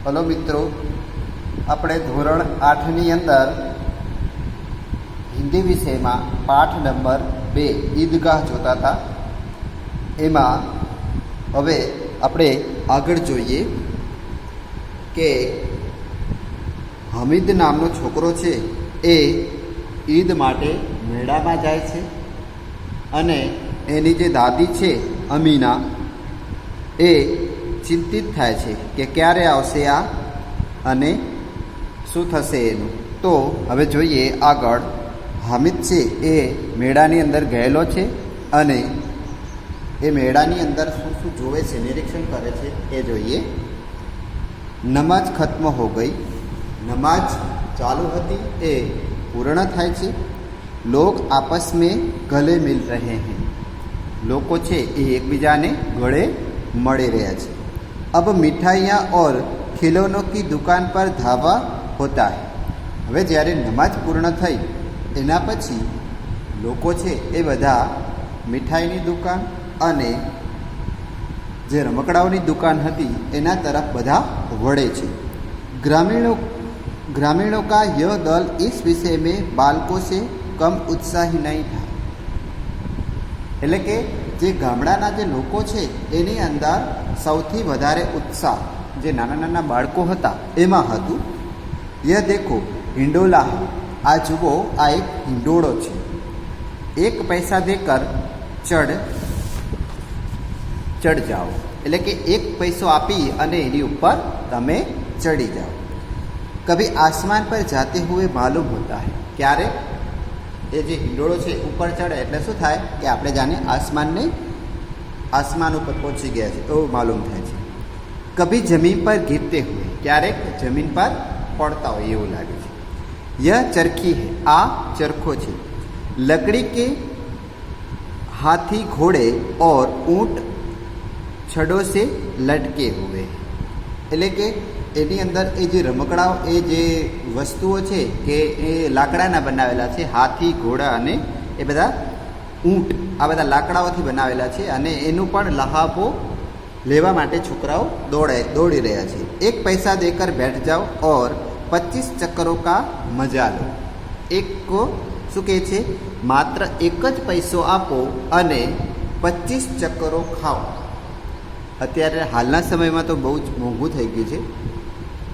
Hello મિત્રો, આપણે ધોરણ 8ની અંદર હિન્દી વિષયમાં પાઠ નંબર 2 ઈદગાહ જોતા હતા. એમાં હવે આપણે આગળ જોઈએ કે હમીદ નામનો છોકરો છે એ ઈદ માટે મેળામાં જાય છે અને એની જે દાદી છે અમીના એ ચિંતિત થાય છે કે ક્યારે આવશે આ અને શું થશે એનું. તો હવે જોઈએ આગળ. હામિદ છે એ મેળાની અંદર ગયેલો છે અને એ મેળાની અંદર શું શું જોવે છે, નિરીક્ષણ કરે છે એ જોઈએ. નમાજ ખત્મ હો ગઈ, નમાજ ચાલુ હતી એ પૂર્ણ થાય છે. લોગ આપસ મેં ગલે મિલ રહે हैं, લોકો છે એ એકબીજાને ગળે મળી રહ્યા છે. अब मिठाइयाँ और खिलौनों की दुकान पर धावा होता है. હવે જ્યારે નમાજ પૂર્ણ થઈ એના પછી લોકો છે એ બધા મીઠાઈની દુકાન અને જે રમકડાઓની દુકાન હતી એના તરફ બધા વળે છે. ग्रामीणों का यह दल इस विषय में बालकों से कम उत्साही नहीं था. એટલે કે જે ગામડાના જે લોકો છે એની અંદર સૌથી વધારે ઉત્સાહ જે નાના નાના બાળકો હતા એમાં હતું. યહ દેખો હિંડોલા, આ જુઓ આ એક હિંડોળો છે. એક પૈસા દેકર ચડ જાઓ, એટલે કે એક પૈસો આપી અને એની ઉપર તમે ચડી જાઓ. કભી આસમાન પર જાતે હુએ માલુમ હોતા હૈ. ક્યારે એ જે હિંડોળો છે ઉપર ચડે એટલે શું થાય કે આપણે જાણે આસમાન ઉપર પહોંચી ગયા છે એવું માલુમ થાય છે. કભી જમીન પર ગીરતે હુએ, ક્યારેક જમીન પર પડતા હોય એવું લાગે છે. યહ ચરખી હૈ, આ ચરખો છે. લકડી કે હાથી ઘોડે ઓર ઊંટ છડો સે લટકે હુએ. એટલે કે એની અંદર એ જે રમકડાઓ એ જે વસ્તુઓ છે કે એ લાકડાના બનાવેલા છે. હાથી, ઘોડા અને એ બધા ઊંટ આ બધા લાકડાઓથી બનાવેલા છે અને એનું પણ લહાવો લેવા માટે છોકરાઓ દોડી રહ્યા છે. એક પૈસા દેકર બેઠ જાઓ ઓર 25 ચક્કરો કા મજા લો. એક શું કહે છે, માત્ર એક જ પૈસો આપો અને 25 ચક્કરો ખાઓ. અત્યારે હાલના સમયમાં તો બહુ જ મોંઘું થઈ ગયું છે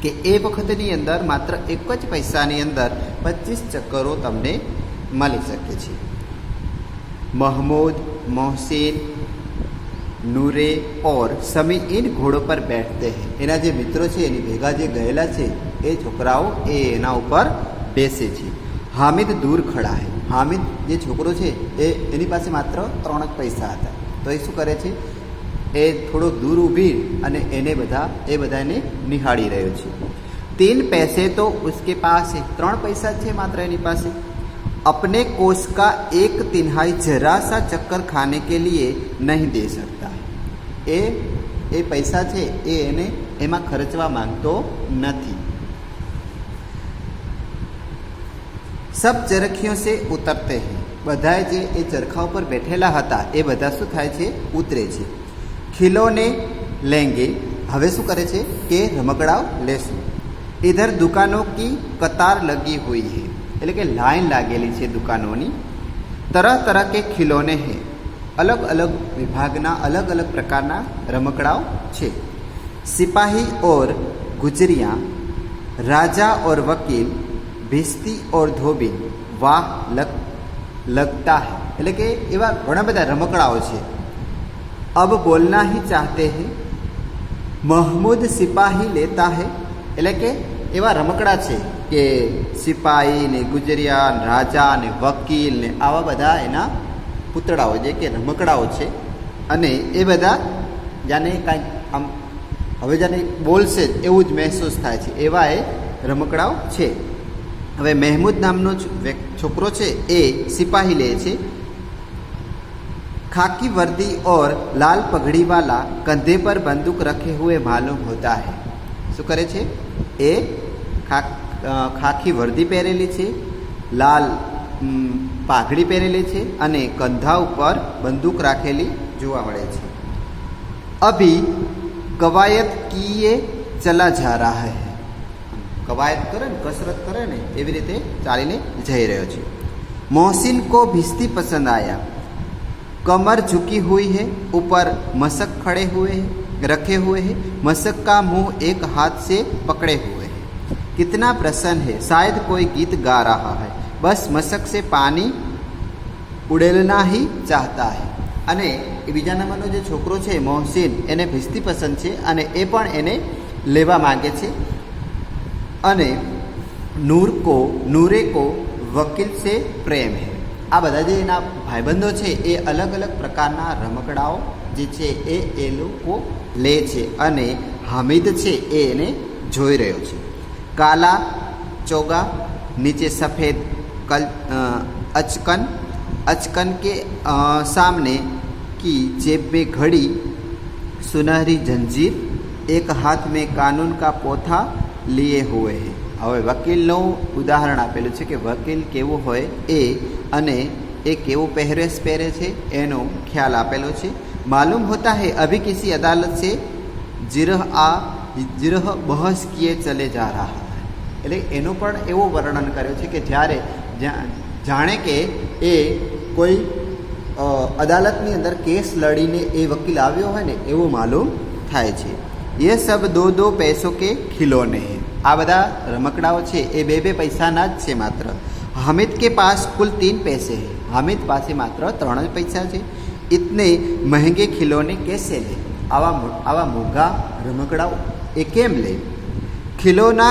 કે એ વખતની અંદર માત્ર એક જ પૈસાની અંદર 25 ચક્કરો તમને મળી શકે છે. महमूद, मोहसिन, नूरे और समी इन घोड़ों पर बैठते हैं. એના જે મિત્રો છે એની ભેગા જે ગયેલા છે એ છોકરાઓ એ એના ઉપર બેસે છે. હામિદ દૂર ખડા હૈ. હામિદ જે છોકરો છે એની પાસે માત્ર 3 જ પૈસા હતા. તો એ શું કરે છે, એ થોડો દૂર ઊભી અને એ બધાને નિહાળી રહ્યો છે. 3 પૈસે તો ઉસકે પાસ હૈ, 3 પૈસા છે માત્ર એની પાસે. अपने कोष का 1/3 जरा सा चक्कर खाने के लिए नहीं दे सकता. એ પૈસા છે એ એને એમાં ખર્ચવા માંગતો નથી. સબ ચરખીઓ સે ઉતરતે હૈ. બધા જે એ ચરખા ઉપર બેઠેલા હતા એ બધા શું થાય છે, ઉતરે છે. ખિલોને લેંગે, હવે શું કરે છે કે રમકડાઓ લેશું. ઇધર દુકાનો કી કતાર લગી હુઈ હૈ, એટલે કે લાઈન લાગેલી છે દુકાનોની. તરહ તરહ કે ખિલોને હૈ, અલગ અલગ વિભાગના અલગ અલગ પ્રકારના રમકડાઓ છે. સિપાહી ઓર ગુજરિયા, રાજા ઓર વકીલ, ભિસ્તી ઓર ધોબીન, વાહ લગતા હૈ. એટલે કે એવા ઘણા બધા રમકડાઓ છે. અબ બોલના હી ચાહતે હૈ, મહમૂદ સિપાહી લેતા હૈ. એટલે કે એવા રમકડા છે કે સિપાહી ને ગુજરિયા, રાજા ને વકીલ ને આવા બધા એના પૂતળાઓ જે કે રમકડાઓ છે. અને એ બધા જાણે કાંઈક આમ હવે જાણે બોલશે એવું જ મહેસૂસ થાય છે એવા એ રમકડાઓ છે. હવે મહેમૂદ નામનો છોકરો છે એ સિપાહી લે છે. ખાકી વર્દી ઓર લાલ પગડી વાલા કંધે પર બંદૂક રખે હુએ માલુમ હોતા હૈ. શું કરે છે, એ ખાખી વર્દી પહેરેલી છે, લાલ પાઘડી પહેરેલી છે અને કંધા ઉપર બંદૂક રાખેલી જોવા મળે છે. અભી કવાયત કીએ चला जा रहा है। कवायद करे ने कसरत करे ने एवी रीते चालीने जई रह्यो छे। मोहसिन को भिश्ती पसंद आया। कमर झुकी हुई है, ऊपर मशक खड़े हुए हैं, रखे हुए हैं। मशक का मुंह एक हाथ से पकड़े हुए है। कितना प्रसन्न है, शायद कोई गीत गा रहा है। बस मशक से पानी उड़ेलना ही चाहता है। અને એ બીજા નંબરનો જે છોકરો છે મોહસિન, એને ભીસ્તી પસંદ છે અને એ પણ એને લેવા માગે છે। અને નૂરે કો વકીલ સે પ્રેમ હે। આ બધા જે એના ભાઈબંધો છે એ અલગ અલગ પ્રકારના રમકડાઓ જે છે એ લોકો લે છે અને હામિદ છે એ એને જોઈ રહ્યો છે। કાલા ચોગા, નીચે સફેદ अचकन के सामने की जेब में घड़ी, सुनहरी जंजीर, एक हाथ में कानून का पोथा लिए हुए है। હવે વકીલનું ઉદાહરણ આપેલું છે કે વકીલ કેવો હોય એ અને એ કેવો પહેરવેશ પહેરે છે એનો ખ્યાલ આપેલો છે। मालूम होता है अभी किसी अदालत से जिरह बहस किए चले जा रहा है। એટલે એનું પણ એવો વર્ણન કર્યો છે કે જ્યારે જાણે કે એ કોઈ અદાલતની અંદર કેસ લડીને એ વકીલ આવ્યો હોય ને એવું માલુમ થાય છે। ये सब 2-2 पैसों के खिलौने हैं। આ બધા રમકડાઓ છે એ 2-2 પૈસાના જ છે માત્ર। हामिद के पास कुल 3 पैसे हैं। हामिद પાસે માત્ર 3 જ પૈસા છે। इतने महंगे खिलौने कैसे ले? આવા મોંઘા રમકડાઓ એ કેમ લે? खिलौना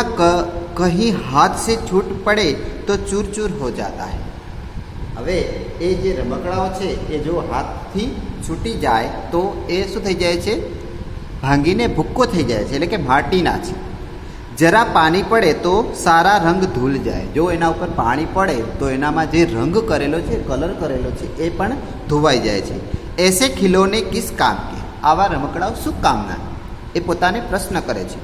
कहीं हाथ से छूट पड़े तो चूर चूर हो जाता है। હવે એ જે રમકડાઓ છે એ જો હાથથી છૂટી જાય તો એ શું થઈ જાય છે? ભાંગીને ભૂક્કો થઈ જાય છે, એટલે કે માટીના છે। જરા પાણી પડે તો સારા રંગ ધૂલ જાય। જો એના ઉપર પાણી પડે તો એનામાં જે રંગ કરેલો છે, કલર કરેલો છે એ પણ ધોવાઈ જાય છે। ऐसे खिलौने किस काम के? આવા રમકડાઓ શું કામના? એ પોતાને પ્રશ્ન કરે છે।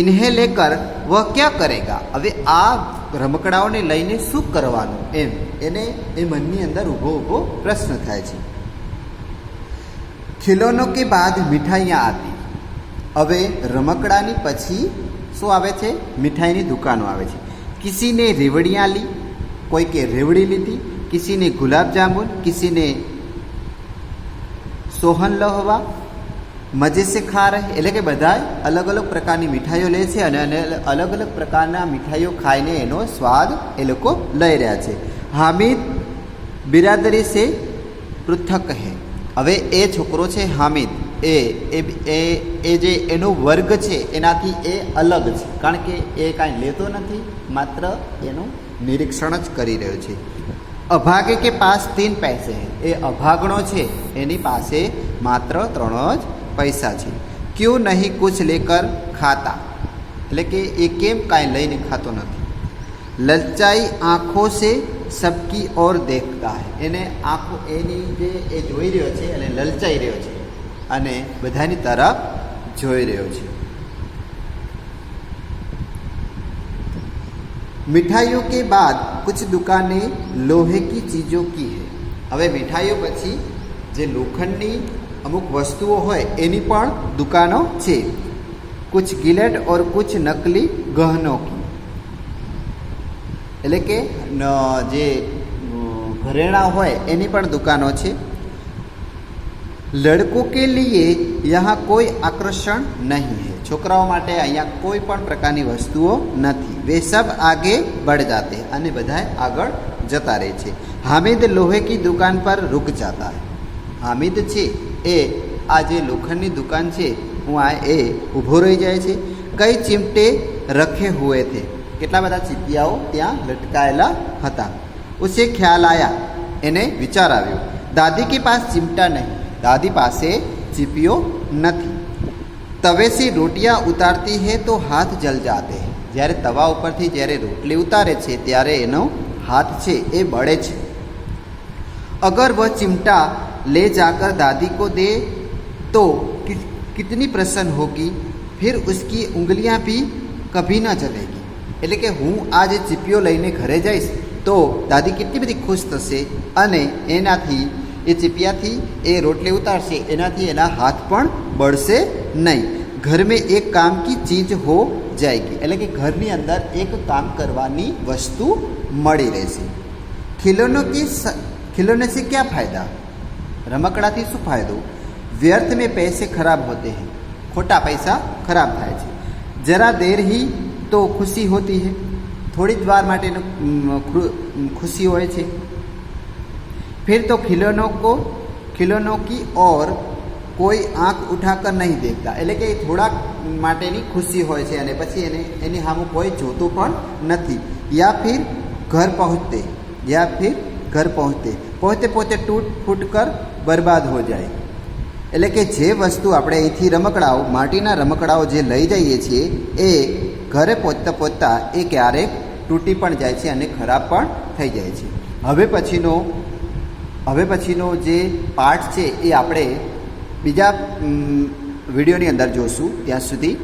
इन्हें लेकर वह क्या करेगा? હવે આ રમકડાઓને લઈને શું કરવાનું એમ એને એ મનની અંદર ઊભો પ્રશ્ન થાય છે। ખિલોનો કે બાદ મીઠાઈયાં આતી। હવે રમકડાની પછી શું આવે છે? મીઠાઈની દુકાનો આવે છે। કિસીને રેવડિયા લી, કોઈકે રેવડી લીધી, કિસીને ગુલાબ જામુન, કિસીને સોહન લહવા, મજે સે ખા રહે। એટલે કે બધા અલગ અલગ પ્રકારની મીઠાઈઓ લે છે અને અલગ અલગ પ્રકારના મીઠાઈઓ ખાઈને એનો સ્વાદ એ લોકો લઈ રહ્યા છે। હામિદ બિરાદરી સે પૃથક હે। હવે એ છોકરો છે હામિદ, એ જે એનો વર્ગ છે એનાથી એ અલગ છે, કારણ કે એ કાંઈ લેતો નથી, માત્ર એનું નિરીક્ષણ જ કરી રહ્યો છે। અભાગે કે પાસ 3 પૈસે હે। એ અભાગણો છે એની પાસે માત્ર 3 જ પૈસા છે। ક્યું નહીં કુછ લેકર ખાતા? એટલે કે એ કેમ કાંઈ લઈને ખાતો નથી। લલચાઈ આંખો સે સબકી ઓર દેખતા હે। એને આંખો એની જે એ જોઈ રહ્યો છે અને લલચાઈ રહ્યો છે અને બધાની તરફ જોઈ રહ્યો છે। मिठाइयों के बाद कुछ दुकानें लोहे की चीज़ों की है। હવે મીઠાઈઓ પછી જે લોખંડની અમુક વસ્તુઓ હોય એની પણ દુકાનો છે। कुछ गिलेट और कुछ नकली गहनों की। એટલે કે જે ઘરેણાં હોય એની પણ દુકાનો છે। लड़कों के लिए यहाँ कोई आकर्षण नहीं है। છોકરાઓ માટે અહીંયા કોઈ પણ પ્રકારની વસ્તુઓ નથી। वे सब आगे बढ़ जाते हैं અને બધાય આગળ જતા રહે છે। हामिद लोहे की दुकान पर रुक जाता है। हामिद છે એ આ જે લોખંડની દુકાન છે હું એ ઊભો રહી જાય છે। કઈ ચીમટે રખે હુએ થે। કેટલા બધા ચીપિયાઓ ત્યાં લટકાયેલા હતા। ઉસે ખ્યાલ આયા, એને વિચાર આવ્યો। દાદી કે પાસ ચીમટા નહીં। દાદી પાસે ચીપિયો નથી। તવે સે રોટિયા ઉતારતી હે તો હાથ જલ જાતે હે। જ્યારે તવા ઉપરથી જ્યારે રોટલી ઉતારે છે ત્યારે એનો હાથ છે એ બળે છે। અગર વહ ચિમટા ले जाकर दादी को दे तो कितनी प्रसन्न होगी, फिर उसकी उंगलियां भी कभी ना जलेगी। એટલે કે હું આ જે ચીપિયો લઈને ઘરે જઈશ તો દાદી કેટલી બધી ખુશ થશે અને એનાથી એ ચીપિયાથી એ રોટલી ઉતારશે એનાથી એના હાથ પણ બળશે નહીં। घर में एक काम की चीज हो जाएगी, એટલે કે ઘરની અંદર એક કામ કરવાની વસ્તુ મળી રહેશે. खिलौने से क्या फायदा? રમકડાથી શું ફાયદો? व्यर्थ में पैसे खराब होते हैं, खोटा पैसा खराब થાય છે. जरा देर ही तो खुशी होती है, थोड़ी જ વાર માટે खुशी હોય છે. फिर तो खिलौनों की और કોઈ આંખ ઉઠાકર નહીં દેખતા, એટલે કે થોડાક માટેની ખુશી હોય છે અને પછી એની સામે કોઈ જોતું પણ નથી. યા ફિર ઘર પહોંચતે પહોંચતે ટૂટ ફૂટ કર બરબાદ હો જાય. એટલે કે જે વસ્તુ આપણે અહીંથી રમકડાઓ, માટીના રમકડાઓ જે લઈ જઈએ છીએ એ ઘરે પહોંચતા એ ક્યારેક તૂટી પણ જાય છે અને ખરાબ પણ થઈ જાય છે. હવે પછીનો જે પાર્ટ છે એ આપણે બીજા વિડીયોની અંદર જોશું. ત્યાં સુધી